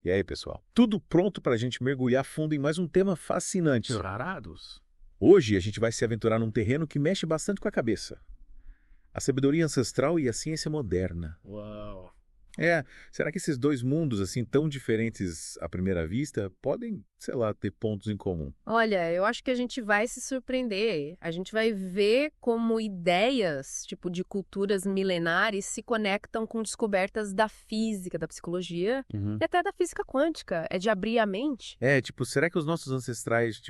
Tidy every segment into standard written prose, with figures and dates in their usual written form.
E aí, pessoal? Tudo pronto para a gente mergulhar fundo em mais um tema fascinante. Chorados? Hoje a gente vai se aventurar num terreno que mexe bastante com a cabeça. A sabedoria ancestral e a ciência moderna. Uau. Será que esses dois mundos, assim, tão diferentes à primeira vista, podem, sei lá, ter pontos em comum? Olha, eu acho que a gente vai se surpreender. A gente vai ver como ideias, tipo, de culturas milenares se conectam com descobertas da física, da psicologia e até da física quântica. É de abrir a mente. Será que os nossos ancestrais,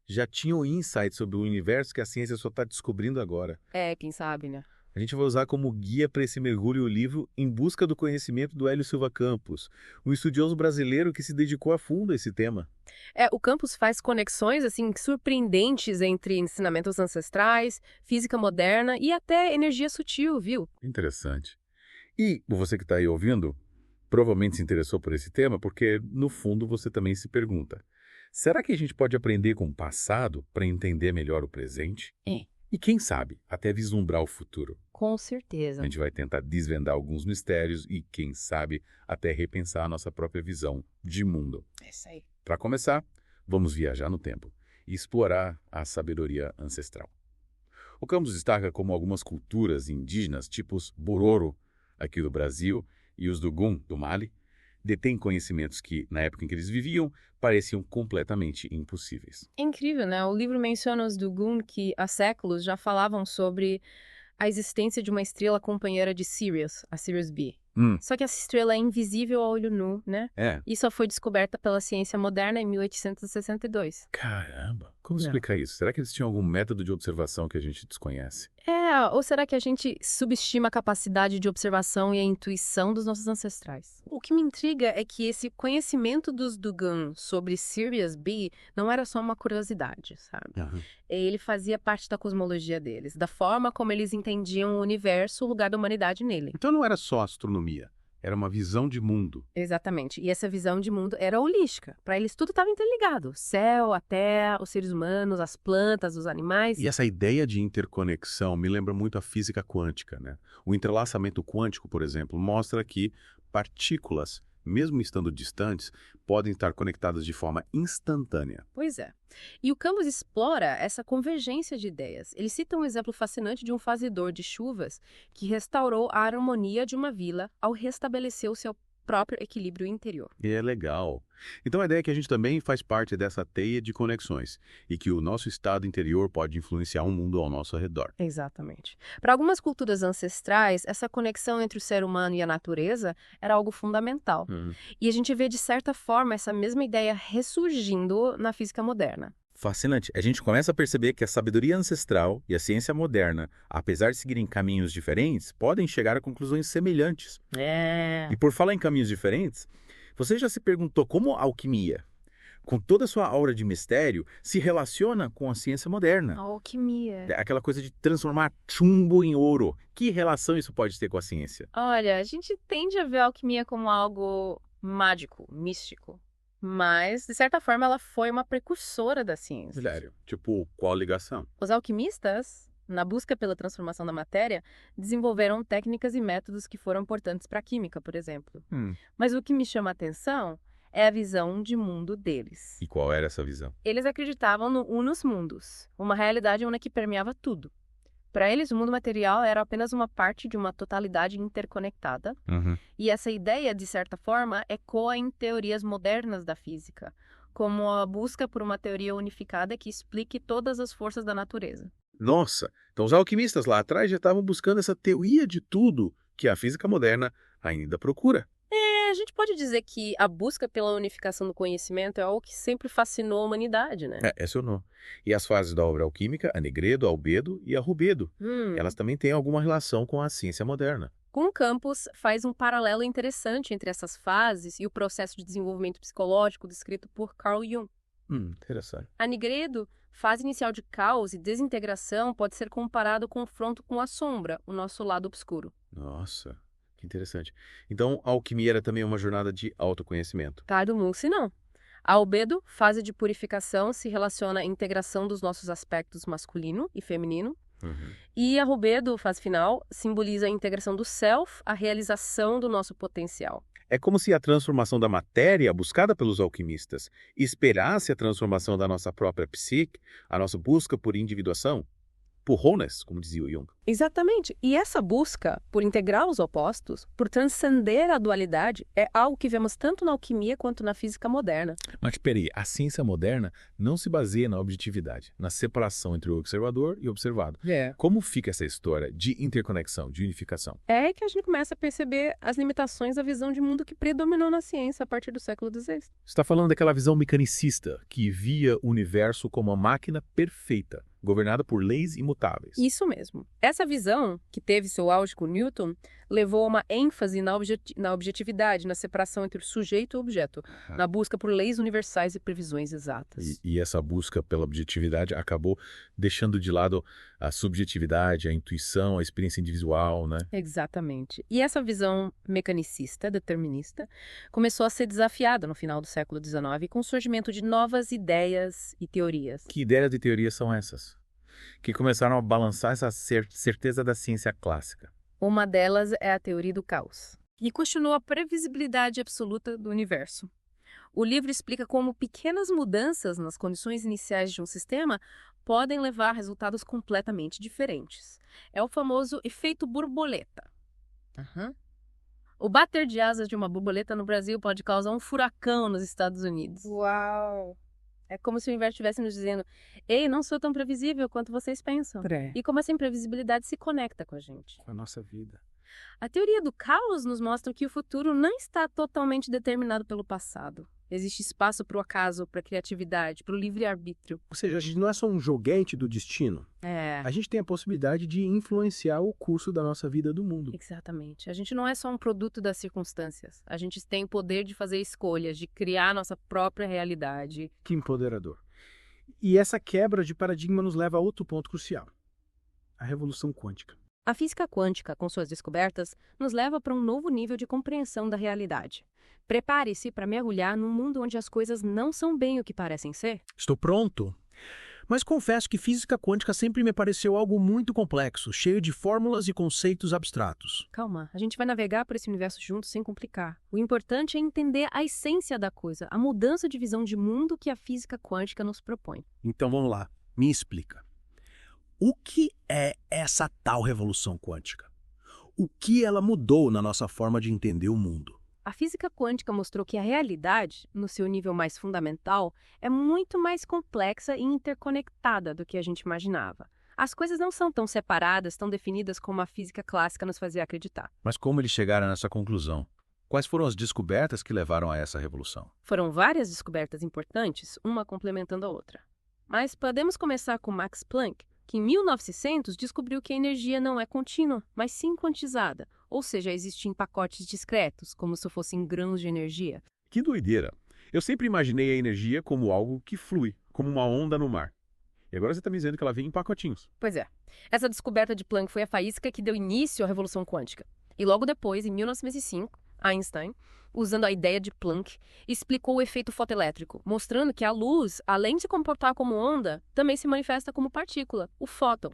já tinham insights sobre o universo que a ciência só está descobrindo agora? Quem sabe, né? A gente vai usar como guia para esse mergulho o livro Em Busca do Conhecimento do Hélio Silva Campos, um estudioso brasileiro que se dedicou a fundo a esse tema. O campus faz conexões, assim, surpreendentes entre ensinamentos ancestrais, física moderna e até energia sutil, viu? Interessante. E você que está aí ouvindo, provavelmente se interessou por esse tema porque, no fundo, você também se pergunta: será que a gente pode aprender com o passado para entender melhor o presente? E quem sabe, até vislumbrar o futuro? Com certeza. A gente vai tentar desvendar alguns mistérios e, quem sabe, até repensar a nossa própria visão de mundo. É isso aí. Para começar, vamos viajar no tempo e explorar a sabedoria ancestral. O Campos destaca como algumas culturas indígenas, tipos Bororo, aqui do Brasil, e os Dogon, do Mali, detêm conhecimentos que, na época em que eles viviam, pareciam completamente impossíveis. É incrível, né? O livro menciona os Dogon que há séculos já falavam sobre a existência de uma estrela companheira de Sirius, a Sirius B. Só que essa estrela é invisível a olho nu, né? E só foi descoberta pela ciência moderna em 1862. Caramba! Como explicar isso? Será que eles tinham algum método de observação que a gente desconhece? Ou será que a gente subestima a capacidade de observação e a intuição dos nossos ancestrais? O que me intriga é que esse conhecimento dos Dogon sobre Sirius B não era só uma curiosidade, sabe? Ele fazia parte da cosmologia deles, da forma como eles entendiam o universo, o lugar da humanidade nele. Então não era só astronomia, era uma visão de mundo. Exatamente. E essa visão de mundo era holística. Para eles tudo estava interligado. O céu, a terra, os seres humanos, as plantas, os animais. E essa ideia de interconexão me lembra muito a física quântica, né? O entrelaçamento quântico, por exemplo, mostra que partículas, mesmo estando distantes, podem estar conectadas de forma instantânea. Pois é. E o Campos explora essa convergência de ideias. Ele cita um exemplo fascinante de um fazedor de chuvas que restaurou a harmonia de uma vila ao restabelecer o seu próprio equilíbrio interior. E é legal. Então a ideia é que a gente também faz parte dessa teia de conexões e que o nosso estado interior pode influenciar o mundo ao nosso redor. Exatamente. Para algumas culturas ancestrais, essa conexão entre o ser humano e a natureza era algo fundamental. E a gente vê, de certa forma, essa mesma ideia ressurgindo na física moderna. Fascinante. A gente começa a perceber que a sabedoria ancestral e a ciência moderna, apesar de seguirem caminhos diferentes, podem chegar a conclusões semelhantes. E por falar em caminhos diferentes, você já se perguntou como a alquimia, com toda a sua aura de mistério, se relaciona com a ciência moderna? A alquimia. Aquela coisa de transformar chumbo em ouro. Que relação isso pode ter com a ciência? Olha, a gente tende a ver a alquimia como algo mágico, místico. Mas, de certa forma, ela foi uma precursora da ciência. Sério? Tipo, qual ligação? Os alquimistas, na busca pela transformação da matéria, desenvolveram técnicas e métodos que foram importantes para a química, por exemplo. Mas o que me chama a atenção é a visão de mundo deles. E qual era essa visão? Eles acreditavam no unus mundus, uma realidade única que permeava tudo. Para eles, o mundo material era apenas uma parte de uma totalidade interconectada. E essa ideia, de certa forma, ecoa em teorias modernas da física, como a busca por uma teoria unificada que explique todas as forças da natureza. Nossa, então os alquimistas lá atrás já estavam buscando essa teoria de tudo que a física moderna ainda procura. A gente pode dizer que a busca pela unificação do conhecimento é algo que sempre fascinou a humanidade, né? Essa eu não. E as fases da obra alquímica, a Negredo, a Albedo e a Rubedo, elas também têm alguma relação com a ciência moderna. Com Campos faz um paralelo interessante entre essas fases e o processo de desenvolvimento psicológico descrito por Carl Jung. Interessante. A Negredo, fase inicial de caos e desintegração, pode ser comparado ao confronto com a sombra, o nosso lado obscuro. Nossa, que interessante. Então, a alquimia era também uma jornada de autoconhecimento. Tardo Munsi, não. A Albedo, fase de purificação, se relaciona à integração dos nossos aspectos masculino e feminino. E a Rubedo, fase final, simboliza a integração do self, a realização do nosso potencial. É como se a transformação da matéria, buscada pelos alquimistas, esperasse a transformação da nossa própria psique, a nossa busca por individuação, por wholeness, como dizia o Jung. Exatamente. E essa busca por integrar os opostos, por transcender a dualidade, é algo que vemos tanto na alquimia quanto na física moderna. Mas peraí, a ciência moderna não se baseia na objetividade, na separação entre o observador e o observado. Como fica essa história de interconexão, de unificação? É aí que a gente começa a perceber as limitações da visão de mundo que predominou na ciência a partir do século XVI. Você está falando daquela visão mecanicista, que via o universo como uma máquina perfeita, governada por leis imutáveis. Isso mesmo. Essa visão, que teve seu auge com Newton, levou a uma ênfase na objetividade, na separação entre o sujeito e o objeto, na busca por leis universais e previsões exatas. E essa busca pela objetividade acabou deixando de lado a subjetividade, a intuição, a experiência individual, né? Exatamente. E essa visão mecanicista, determinista, começou a ser desafiada no final do século XIX com o surgimento de novas ideias e teorias. Que ideias e teorias são essas? Que começaram a balançar essa certeza da ciência clássica. Uma delas é a teoria do caos, que questionou a previsibilidade absoluta do universo. O livro explica como pequenas mudanças nas condições iniciais de um sistema podem levar a resultados completamente diferentes. É o famoso efeito borboleta. O bater de asas de uma borboleta no Brasil pode causar um furacão nos Estados Unidos. Uau! É como se o universo estivesse nos dizendo: ei, não sou tão previsível quanto vocês pensam. E como essa imprevisibilidade se conecta com a gente. Com a nossa vida. A teoria do caos nos mostra que o futuro não está totalmente determinado pelo passado. Existe espaço para o acaso, para a criatividade, para o livre-arbítrio. Ou seja, a gente não é só um joguete do destino. A gente tem a possibilidade de influenciar o curso da nossa vida do mundo. Exatamente. A gente não é só um produto das circunstâncias. A gente tem o poder de fazer escolhas, de criar nossa própria realidade. Que empoderador. E essa quebra de paradigma nos leva a outro ponto crucial: a revolução quântica. A física quântica, com suas descobertas, nos leva para um novo nível de compreensão da realidade. Prepare-se para mergulhar num mundo onde as coisas não são bem o que parecem ser. Estou pronto. Mas confesso que física quântica sempre me pareceu algo muito complexo, cheio de fórmulas e conceitos abstratos. Calma, a gente vai navegar por esse universo juntos sem complicar. O importante é entender a essência da coisa, a mudança de visão de mundo que a física quântica nos propõe. Então vamos lá, me explica. O que é essa tal revolução quântica? O que ela mudou na nossa forma de entender o mundo? A física quântica mostrou que a realidade, no seu nível mais fundamental, é muito mais complexa e interconectada do que a gente imaginava. As coisas não são tão separadas, tão definidas como a física clássica nos fazia acreditar. Mas como eles chegaram nessa conclusão? Quais foram as descobertas que levaram a essa revolução? Foram várias descobertas importantes, uma complementando a outra. Mas podemos começar com Max Planck, que em 1900 descobriu que a energia não é contínua, mas sim quantizada, ou seja, existe em pacotes discretos, como se fossem grãos de energia. Que doideira! Eu sempre imaginei a energia como algo que flui, como uma onda no mar. E agora você está me dizendo que ela vem em pacotinhos. Pois é. Essa descoberta de Planck foi a faísca que deu início à revolução quântica. E logo depois, em 1905, Einstein, usando a ideia de Planck, explicou o efeito fotoelétrico, mostrando que a luz, além de se comportar como onda, também se manifesta como partícula, o fóton.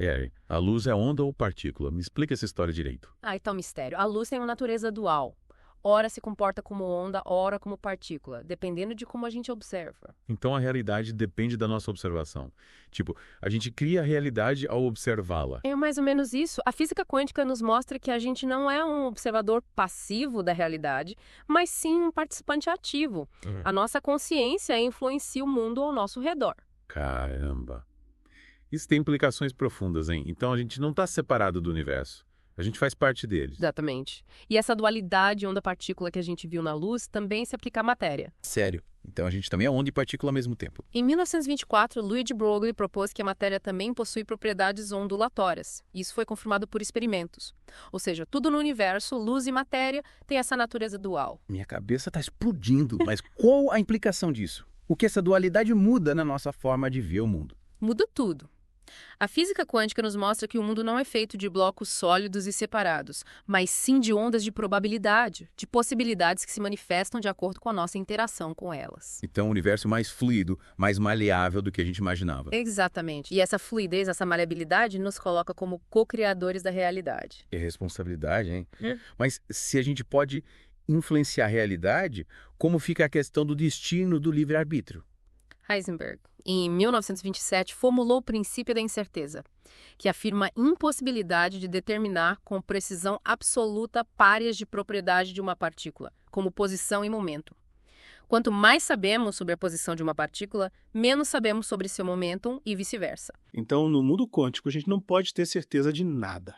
A luz é onda ou partícula? Me explica essa história direito. Aí tá o mistério. A luz tem uma natureza dual. Ora se comporta como onda, ora como partícula, dependendo de como a gente observa. Então a realidade depende da nossa observação. Tipo, a gente cria a realidade ao observá-la. É mais ou menos isso. A física quântica nos mostra que a gente não é um observador passivo da realidade, mas sim um participante ativo. A nossa consciência influencia o mundo ao nosso redor. Caramba! Isso tem implicações profundas, hein? Então a gente não está separado do universo. A gente faz parte deles. Exatamente. E essa dualidade onda-partícula que a gente viu na luz também se aplica à matéria. Sério? Então a gente também é onda e partícula ao mesmo tempo. Em 1924, Luigi Broglie propôs que a matéria também possui propriedades ondulatórias. Isso foi confirmado por experimentos. Ou seja, tudo no universo, luz e matéria, tem essa natureza dual. Minha cabeça está explodindo, mas qual a implicação disso? O que essa dualidade muda na nossa forma de ver o mundo? Muda tudo. A física quântica nos mostra que o mundo não é feito de blocos sólidos e separados, mas sim de ondas de probabilidade, de possibilidades que se manifestam de acordo com a nossa interação com elas. Então, o universo é mais fluido, mais maleável do que a gente imaginava. Exatamente. E essa fluidez, essa maleabilidade nos coloca como co-criadores da realidade. É responsabilidade, hein? Mas se a gente pode influenciar a realidade, como fica a questão do destino do livre-arbítrio? Heisenberg, em 1927, formulou o princípio da incerteza, que afirma a impossibilidade de determinar com precisão absoluta páreas de propriedade de uma partícula, como posição e momento. Quanto mais sabemos sobre a posição de uma partícula, menos sabemos sobre seu momento e vice-versa. Então, no mundo quântico, a gente não pode ter certeza de nada.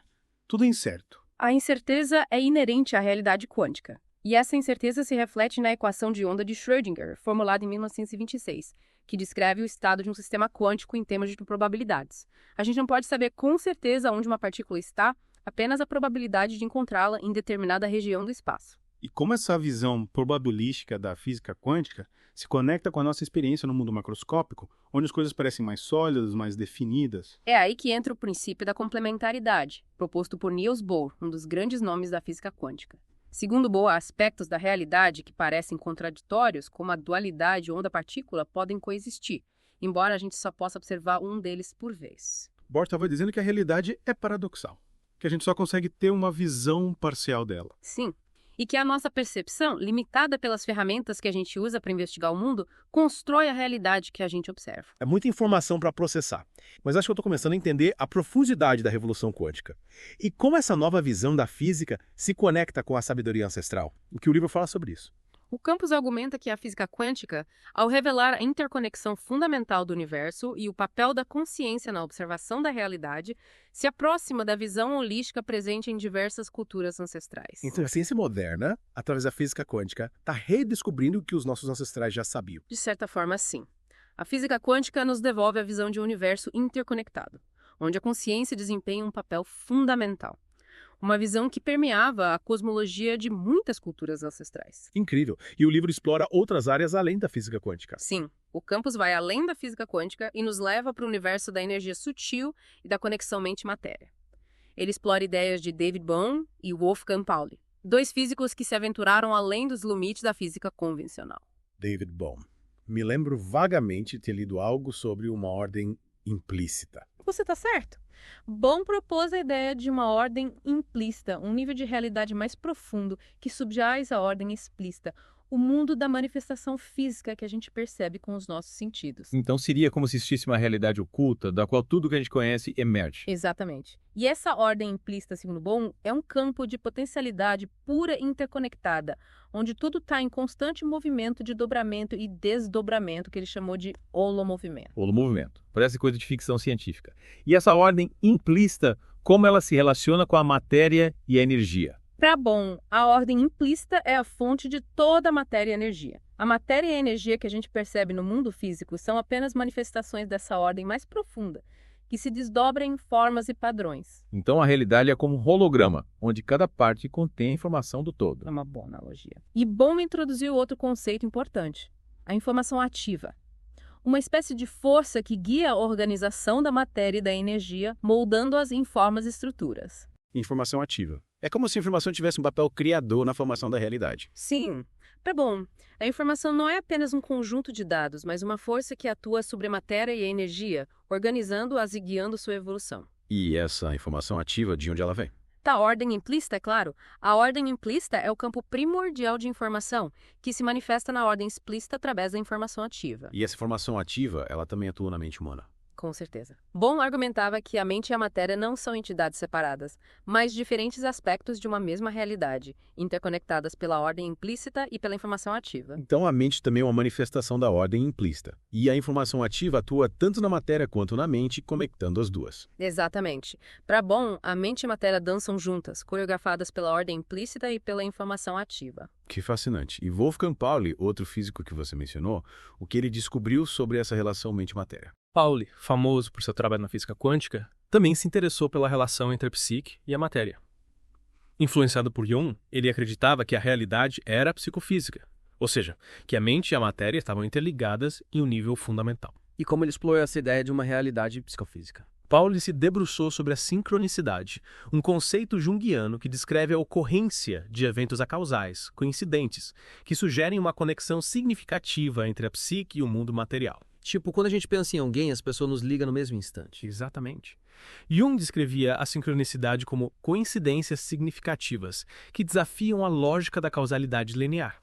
Tudo é incerto. A incerteza é inerente à realidade quântica. E essa incerteza se reflete na equação de onda de Schrödinger, formulada em 1926, que descreve o estado de um sistema quântico em termos de probabilidades. A gente não pode saber com certeza onde uma partícula está, apenas a probabilidade de encontrá-la em determinada região do espaço. E como essa visão probabilística da física quântica se conecta com a nossa experiência no mundo macroscópico, onde as coisas parecem mais sólidas, mais definidas? É aí que entra o princípio da complementaridade, proposto por Niels Bohr, um dos grandes nomes da física quântica. Segundo Bohr, há aspectos da realidade que parecem contraditórios, como a dualidade onda-partícula, podem coexistir, embora a gente só possa observar um deles por vez. Bohr estava dizendo que a realidade é paradoxal, que a gente só consegue ter uma visão parcial dela. Sim. E que a nossa percepção, limitada pelas ferramentas que a gente usa para investigar o mundo, constrói a realidade que a gente observa. É muita informação para processar, mas acho que eu estou começando a entender a profundidade da revolução quântica. E como essa nova visão da física se conecta com a sabedoria ancestral? O que o livro fala sobre isso. O Campos argumenta que a física quântica, ao revelar a interconexão fundamental do universo e o papel da consciência na observação da realidade, se aproxima da visão holística presente em diversas culturas ancestrais. Então a ciência moderna, através da física quântica, está redescobrindo o que os nossos ancestrais já sabiam. De certa forma, sim. A física quântica nos devolve a visão de um universo interconectado, onde a consciência desempenha um papel fundamental. Uma visão que permeava a cosmologia de muitas culturas ancestrais. Incrível. E o livro explora outras áreas além da física quântica. Sim, o Campos vai além da física quântica e nos leva para o universo da energia sutil e da conexão mente-matéria. Ele explora ideias de David Bohm e Wolfgang Pauli, dois físicos que se aventuraram além dos limites da física convencional. David Bohm. Me lembro vagamente de ter lido algo sobre uma ordem implícita. Você está certo. Bohm propôs a ideia de uma ordem implícita, um nível de realidade mais profundo que subjaz a ordem explícita, o mundo da manifestação física que a gente percebe com os nossos sentidos. Então seria como se existisse uma realidade oculta, da qual tudo que a gente conhece emerge. Exatamente. E essa ordem implícita, segundo Bohm, é um campo de potencialidade pura e interconectada, onde tudo está em constante movimento de dobramento e desdobramento, que ele chamou de holomovimento. Holomovimento. Parece coisa de ficção científica. E essa ordem implícita, como ela se relaciona com a matéria e a energia? Para Bohm, a ordem implícita é a fonte de toda a matéria e energia. A matéria e a energia que a gente percebe no mundo físico são apenas manifestações dessa ordem mais profunda, que se desdobra em formas e padrões. Então a realidade é como um holograma, onde cada parte contém a informação do todo. É uma boa analogia. E Bohm introduziu outro conceito importante, a informação ativa. Uma espécie de força que guia a organização da matéria e da energia, moldando-as em formas e estruturas. Informação ativa. É como se a informação tivesse um papel criador na formação da realidade. Sim. Para Bohm, a informação não é apenas um conjunto de dados, mas uma força que atua sobre a matéria e a energia, organizando-as e guiando sua evolução. E essa informação ativa, de onde ela vem? Da ordem implícita, é claro. A ordem implícita é o campo primordial de informação, que se manifesta na ordem explícita através da informação ativa. E essa informação ativa, ela também atua na mente humana. Com certeza. Bohm argumentava que a mente e a matéria não são entidades separadas, mas diferentes aspectos de uma mesma realidade, interconectadas pela ordem implícita e pela informação ativa. Então a mente também é uma manifestação da ordem implícita. E a informação ativa atua tanto na matéria quanto na mente, conectando as duas. Exatamente. Para Bohm, a mente e a matéria dançam juntas, coreografadas pela ordem implícita e pela informação ativa. Que fascinante. E Wolfgang Pauli, outro físico que você mencionou, o que ele descobriu sobre essa relação mente-matéria? Pauli, famoso por seu trabalho na física quântica, também se interessou pela relação entre a psique e a matéria. Influenciado por Jung, ele acreditava que a realidade era a psicofísica, ou seja, que a mente e a matéria estavam interligadas em um nível fundamental. E como ele explorou essa ideia de uma realidade psicofísica? Pauli se debruçou sobre a sincronicidade, um conceito junguiano que descreve a ocorrência de eventos acausais, coincidentes, que sugerem uma conexão significativa entre a psique e o mundo material. Tipo, quando a gente pensa em alguém, as pessoas nos ligam no mesmo instante. Exatamente. Jung descrevia a sincronicidade como coincidências significativas, que desafiam a lógica da causalidade linear.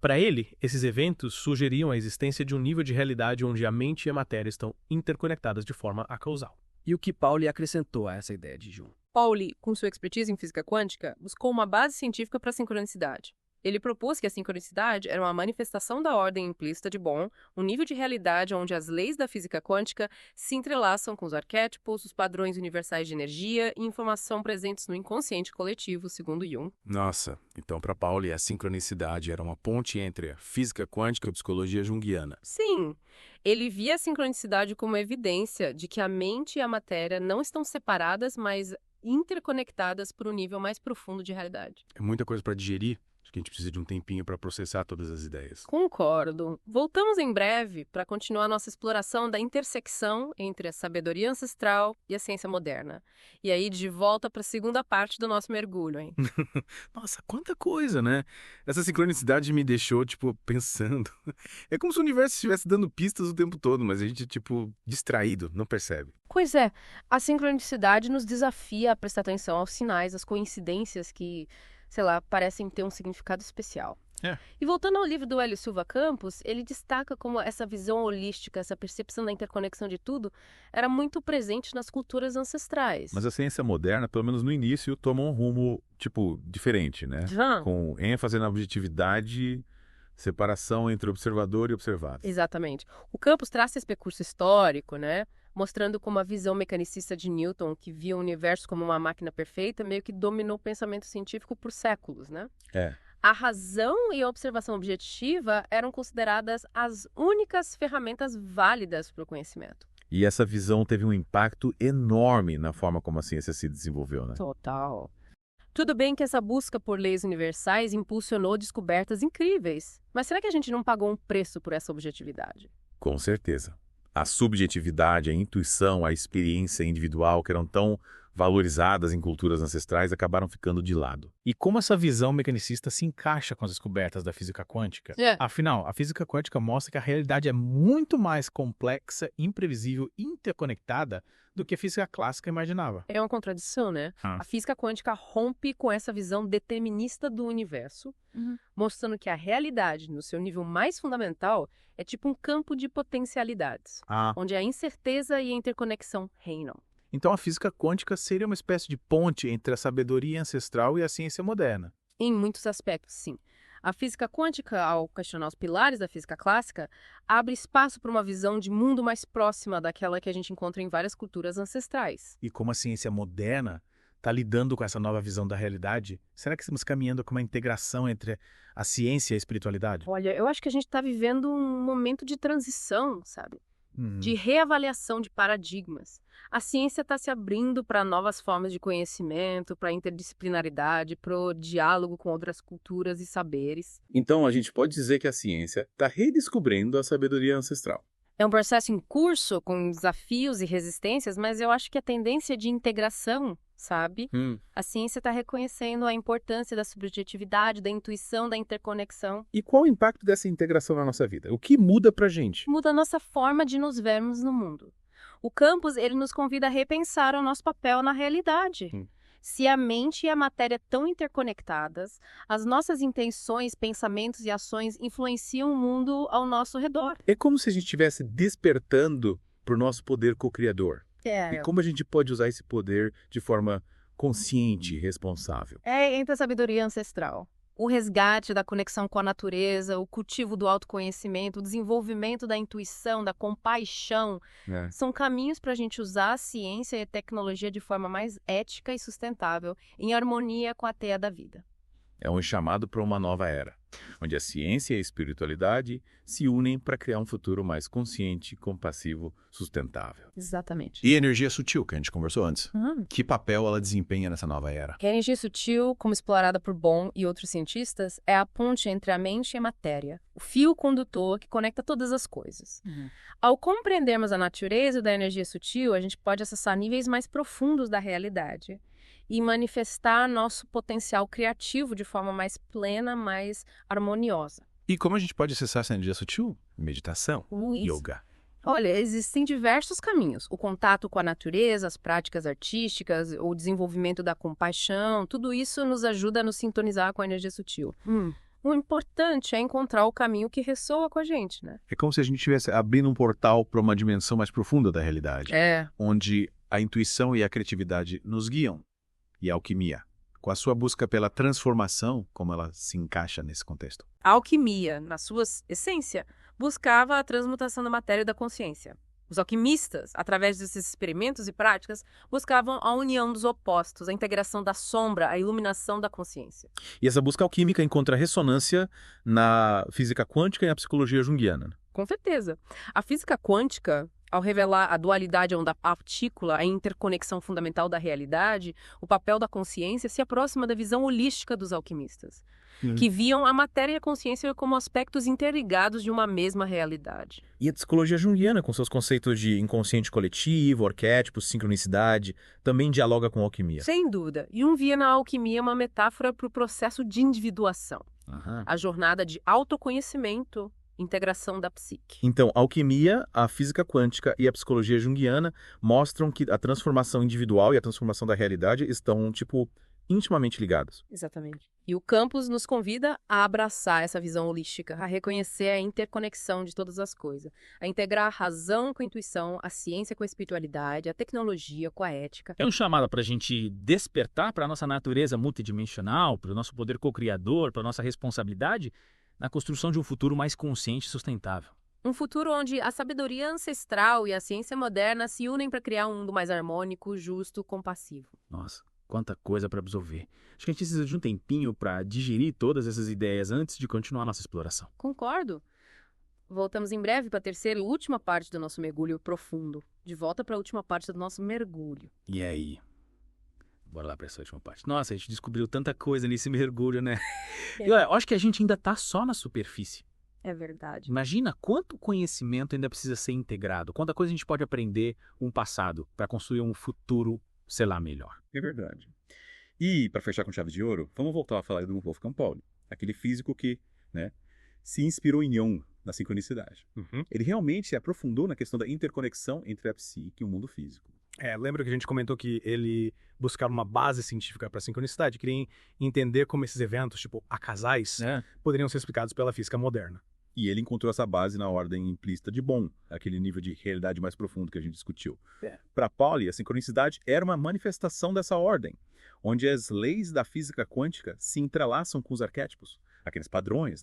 Para ele, esses eventos sugeriam a existência de um nível de realidade onde a mente e a matéria estão interconectadas de forma acausal. E o que Pauli acrescentou a essa ideia de Jung? Pauli, com sua expertise em física quântica, buscou uma base científica para a sincronicidade. Ele propôs que a sincronicidade era uma manifestação da ordem implícita de Born, um nível de realidade onde as leis da física quântica se entrelaçam com os arquétipos, os padrões universais de energia e informação presentes no inconsciente coletivo, segundo Jung. Nossa, então para Pauli a sincronicidade era uma ponte entre a física quântica e a psicologia junguiana. Sim, ele via a sincronicidade como evidência de que a mente e a matéria não estão separadas, mas interconectadas por um nível mais profundo de realidade. É muita coisa para digerir. Acho que a gente precisa de um tempinho para processar todas as ideias. Concordo. Voltamos em breve para continuar nossa exploração da intersecção entre a sabedoria ancestral e a ciência moderna. E aí, de volta para a segunda parte do nosso mergulho, hein? Nossa, quanta coisa, né? Essa sincronicidade me deixou, pensando. É como se o universo estivesse dando pistas o tempo todo, mas a gente, distraído, não percebe. Pois é, a sincronicidade nos desafia a prestar atenção aos sinais, às coincidências que, sei lá, parecem ter um significado especial. E voltando ao livro do Hélio Silva Campos, ele destaca como essa visão holística, essa percepção da interconexão de tudo, era muito presente nas culturas ancestrais. Mas a ciência moderna, pelo menos no início, toma um rumo, diferente, né? Com ênfase na objetividade, separação entre observador e observado. Exatamente. O Campos traça esse percurso histórico, né? Mostrando como a visão mecanicista de Newton, que via o universo como uma máquina perfeita, meio que dominou o pensamento científico por séculos, né? A razão e a observação objetiva eram consideradas as únicas ferramentas válidas para o conhecimento. E essa visão teve um impacto enorme na forma como a ciência se desenvolveu, né? Total. Tudo bem que essa busca por leis universais impulsionou descobertas incríveis, mas será que a gente não pagou um preço por essa objetividade? Com certeza. A subjetividade, a intuição, a experiência individual, que eram tão valorizadas em culturas ancestrais, acabaram ficando de lado. E como essa visão mecanicista se encaixa com as descobertas da física quântica? Afinal, a física quântica mostra que a realidade é muito mais complexa, imprevisível e interconectada do que a física clássica imaginava. É uma contradição, né? A física quântica rompe com essa visão determinista do universo, mostrando que a realidade, no seu nível mais fundamental, é tipo um campo de potencialidades, onde a incerteza e a interconexão reinam. Então a física quântica seria uma espécie de ponte entre a sabedoria ancestral e a ciência moderna. Em muitos aspectos, sim. A física quântica, ao questionar os pilares da física clássica, abre espaço para uma visão de mundo mais próxima daquela que a gente encontra em várias culturas ancestrais. E como a ciência moderna está lidando com essa nova visão da realidade, será que estamos caminhando com uma integração entre a ciência e a espiritualidade? Olha, eu acho que a gente está vivendo um momento de transição, sabe? De reavaliação de paradigmas. A ciência está se abrindo para novas formas de conhecimento, para a interdisciplinaridade, para o diálogo com outras culturas e saberes. Então, a gente pode dizer que a ciência está redescobrindo a sabedoria ancestral. É um processo em curso, com desafios e resistências, mas eu acho que a tendência de integração, sabe? A ciência está reconhecendo a importância da subjetividade, da intuição, da interconexão. E qual o impacto dessa integração na nossa vida? O que muda pra gente? Muda a nossa forma de nos vermos no mundo. O Campos, ele nos convida a repensar o nosso papel na realidade. Se a mente e a matéria estão interconectadas, as nossas intenções, pensamentos e ações influenciam o mundo ao nosso redor. É como se a gente estivesse despertando para o nosso poder co-criador. E como a gente pode usar esse poder de forma consciente e responsável? Entra a sabedoria ancestral. O resgate da conexão com a natureza, o cultivo do autoconhecimento, o desenvolvimento da intuição, da compaixão, são caminhos para a gente usar a ciência e a tecnologia de forma mais ética e sustentável, em harmonia com a teia da vida. É um chamado para uma nova era, onde a ciência e a espiritualidade se unem para criar um futuro mais consciente, compassivo, sustentável. Exatamente. E a energia sutil, que a gente conversou antes? Que papel ela desempenha nessa nova era? A energia sutil, como explorada por Born e outros cientistas, é a ponte entre a mente e a matéria, o fio condutor que conecta todas as coisas. Ao compreendermos a natureza da energia sutil, a gente pode acessar níveis mais profundos da realidade e manifestar nosso potencial criativo de forma mais plena, mais harmoniosa. E como a gente pode acessar essa energia sutil? Meditação, yoga. Olha, existem diversos caminhos. O contato com a natureza, as práticas artísticas, o desenvolvimento da compaixão, tudo isso nos ajuda a nos sintonizar com a energia sutil. O importante é encontrar o caminho que ressoa com a gente, né? É como se a gente estivesse abrindo um portal para uma dimensão mais profunda da realidade. Onde a intuição e a criatividade nos guiam. E a alquimia, com a sua busca pela transformação, como ela se encaixa nesse contexto. A alquimia, na sua essência, buscava a transmutação da matéria e da consciência. Os alquimistas, através desses experimentos e práticas, buscavam a união dos opostos, a integração da sombra, a iluminação da consciência. E essa busca alquímica encontra ressonância na física quântica e na psicologia junguiana. Com certeza. A física quântica, ao revelar a dualidade da partícula, a interconexão fundamental da realidade, o papel da consciência se aproxima da visão holística dos alquimistas, que viam a matéria e a consciência como aspectos interligados de uma mesma realidade. E a psicologia junguiana, com seus conceitos de inconsciente coletivo, arquétipos, sincronicidade, também dialoga com a alquimia. Sem dúvida. Jung via na alquimia uma metáfora para o processo de individuação, a jornada de autoconhecimento, integração da psique. Então, a alquimia, a física quântica e a psicologia junguiana mostram que a transformação individual e a transformação da realidade estão, intimamente ligadas. Exatamente. E o campus nos convida a abraçar essa visão holística, a reconhecer a interconexão de todas as coisas, a integrar a razão com a intuição, a ciência com a espiritualidade, a tecnologia com a ética. É um chamado para a gente despertar para a nossa natureza multidimensional, para o nosso poder co-criador, para a nossa responsabilidade na construção de um futuro mais consciente e sustentável. Um futuro onde a sabedoria ancestral e a ciência moderna se unem para criar um mundo mais harmônico, justo, compassivo. Nossa, quanta coisa para absorver. Acho que a gente precisa de um tempinho para digerir todas essas ideias antes de continuar a nossa exploração. Concordo. Voltamos em breve para a terceira e última parte do nosso mergulho profundo. De volta para a última parte do nosso mergulho. E aí? Bora lá para essa última parte. Nossa, a gente descobriu tanta coisa nesse mergulho, né? E olha, eu acho que a gente ainda tá só na superfície. É verdade. Imagina quanto conhecimento ainda precisa ser integrado, quanta coisa a gente pode aprender um passado para construir um futuro, sei lá, melhor. É verdade. E, para fechar com chave de ouro, vamos voltar a falar do Wolfgang Pauli, aquele físico que, se inspirou em Jung na sincronicidade. Ele realmente se aprofundou na questão da interconexão entre a psique e o mundo físico. Lembra que a gente comentou que ele buscava uma base científica para a sincronicidade, queria entender como esses eventos, tipo acasais, poderiam ser explicados pela física moderna. E ele encontrou essa base na ordem implícita de Bohm, aquele nível de realidade mais profundo que a gente discutiu. Para Pauli, a sincronicidade era uma manifestação dessa ordem, onde as leis da física quântica se entrelaçam com os arquétipos, aqueles padrões,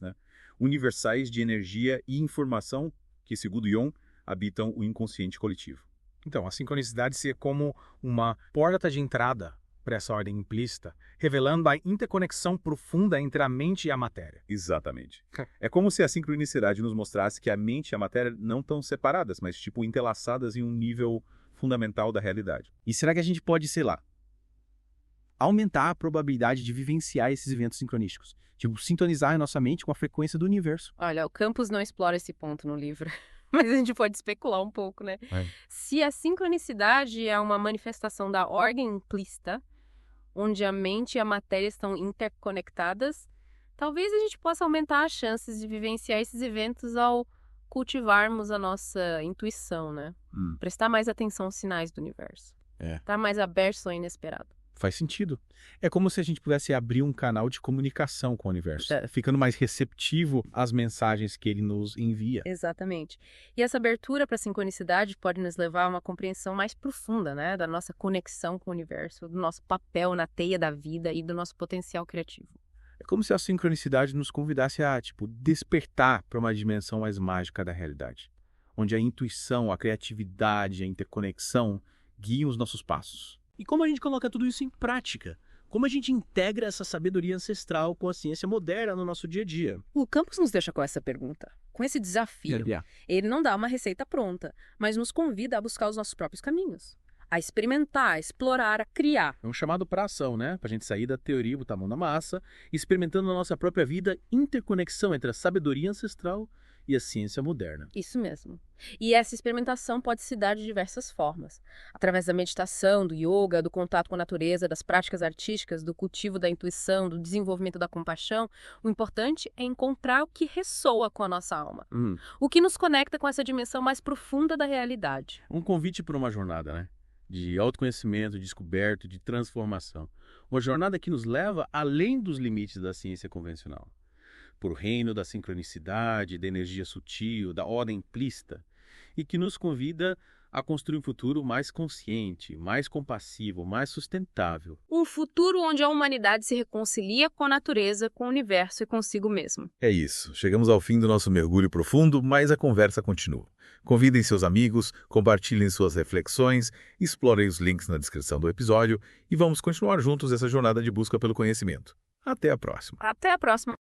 universais de energia e informação que, segundo Jung, habitam o inconsciente coletivo. Então, a sincronicidade seria como uma porta de entrada para essa ordem implícita, revelando a interconexão profunda entre a mente e a matéria. Exatamente. É como se a sincronicidade nos mostrasse que a mente e a matéria não estão separadas, mas entrelaçadas em um nível fundamental da realidade. E será que a gente pode, sei lá, aumentar a probabilidade de vivenciar esses eventos sincronísticos? Sintonizar a nossa mente com a frequência do universo. Olha, o Campos não explora esse ponto no livro. Mas a gente pode especular um pouco, né? Se a sincronicidade é uma manifestação da ordem implícita, onde a mente e a matéria estão interconectadas, talvez a gente possa aumentar as chances de vivenciar esses eventos ao cultivarmos a nossa intuição, né? Prestar mais atenção aos sinais do universo. Estar mais aberto ao inesperado. Faz sentido. É como se a gente pudesse abrir um canal de comunicação com o universo, ficando mais receptivo às mensagens que ele nos envia. Exatamente. E essa abertura para a sincronicidade pode nos levar a uma compreensão mais profunda, né, da nossa conexão com o universo, do nosso papel na teia da vida e do nosso potencial criativo. É como se a sincronicidade nos convidasse a, despertar para uma dimensão mais mágica da realidade, onde a intuição, a criatividade, a interconexão guiam os nossos passos. E como a gente coloca tudo isso em prática? Como a gente integra essa sabedoria ancestral com a ciência moderna no nosso dia a dia? O Campos nos deixa com essa pergunta, com esse desafio. Ele não dá uma receita pronta, mas nos convida a buscar os nossos próprios caminhos. A experimentar, a explorar, a criar. É um chamado para ação, né? Para a gente sair da teoria, botar a mão na massa, experimentando na nossa própria vida interconexão entre a sabedoria ancestral e a ciência moderna. Isso mesmo. E essa experimentação pode se dar de diversas formas. Através da meditação, do yoga, do contato com a natureza, das práticas artísticas, do cultivo da intuição, do desenvolvimento da compaixão. O importante é encontrar o que ressoa com a nossa alma. O que nos conecta com essa dimensão mais profunda da realidade. Um convite para uma jornada, né? De autoconhecimento, de descoberta, de transformação. Uma jornada que nos leva além dos limites da ciência convencional. Por reino da sincronicidade, da energia sutil, da ordem implícita, e que nos convida a construir um futuro mais consciente, mais compassivo, mais sustentável. Um futuro onde a humanidade se reconcilia com a natureza, com o universo e consigo mesmo. É isso. Chegamos ao fim do nosso mergulho profundo, mas a conversa continua. Convidem seus amigos, compartilhem suas reflexões, explorem os links na descrição do episódio e vamos continuar juntos essa jornada de busca pelo conhecimento. Até a próxima. Até a próxima.